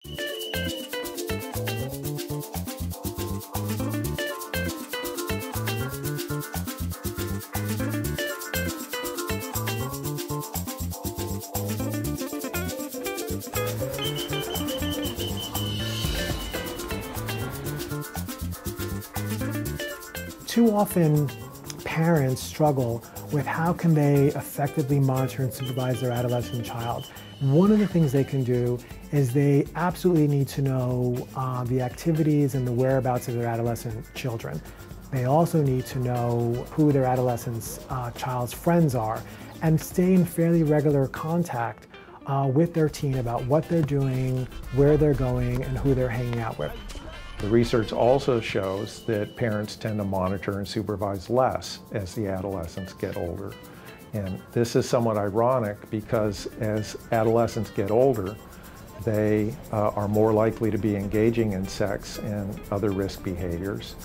Too often, parents struggle with how can they effectively monitor and supervise their adolescent child. One of the things they can do is they absolutely need to know the activities and the whereabouts of their adolescent children. They also need to know who their adolescent child's friends are and stay in fairly regular contact with their teen about what they're doing, where they're going, and who they're hanging out with. The research also shows that parents tend to monitor and supervise less as the adolescents get older. And this is somewhat ironic because as adolescents get older, they are more likely to be engaging in sex and other risk behaviors.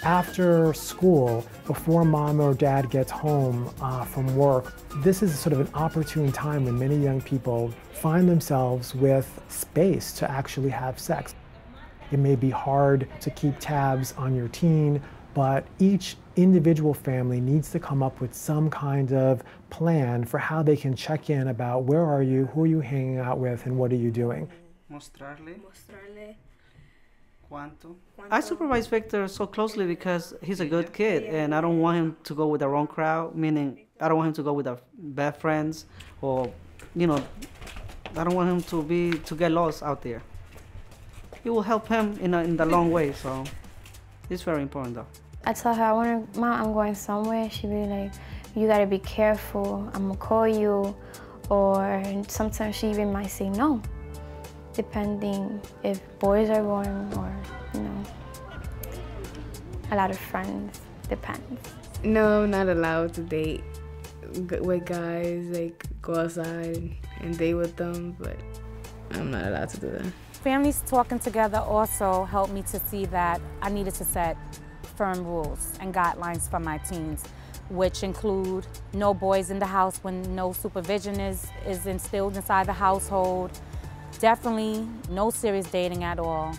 After school, before mom or dad gets home from work, this is sort of an opportune time when many young people find themselves with space to actually have sex. It may be hard to keep tabs on your teen, but each individual family needs to come up with some kind of plan for how they can check in about where are you, who are you hanging out with, and what are you doing. Mostrarle. ¿Cuánto? I supervise Victor so closely because he's a good kid and I don't want him to go with the wrong crowd, meaning I don't want him to go with the bad friends or, I don't want him to get lost out there. It will help him in the long way, so it's very important though. I tell her, Mom, I'm going somewhere. She'd be like, you gotta be careful, I'm gonna call you. Or sometimes she even might say no, depending if boys are going or, a lot of friends, depends. No, I'm not allowed to date with guys, like go outside and date with them, but I'm not allowed to do that. Families talking together also helped me to see that I needed to set firm rules and guidelines for my teens, which include no boys in the house when no supervision is instilled inside the household. Definitely no serious dating at all.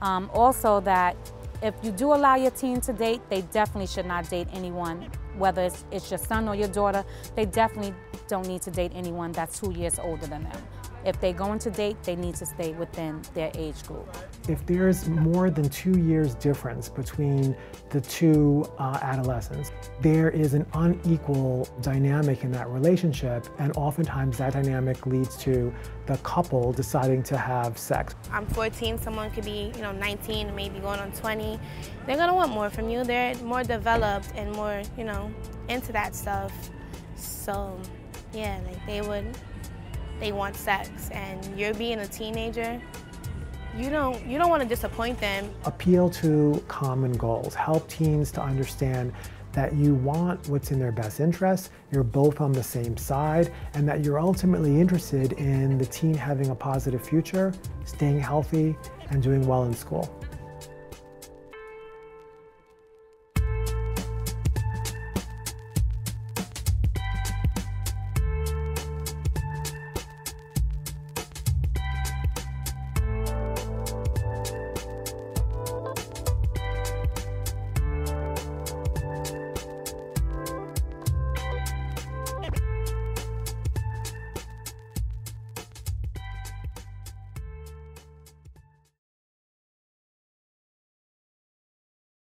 Also that if you do allow your teen to date, they definitely should not date anyone, whether it's your son or your daughter. They definitely don't need to date anyone that's 2 years older than them. If they're going to date, they need to stay within their age group. If there's more than 2 years difference between the two adolescents, there is an unequal dynamic in that relationship, and oftentimes that dynamic leads to the couple deciding to have sex. I'm 14, someone could be 19, maybe going on 20. They're gonna want more from you. They're more developed and more, into that stuff. So, yeah, they want sex, and you're being a teenager, you don't want to disappoint them. Appeal to common goals. Help teens to understand that you want what's in their best interest, you're both on the same side, and that you're ultimately interested in the teen having a positive future, staying healthy, and doing well in school.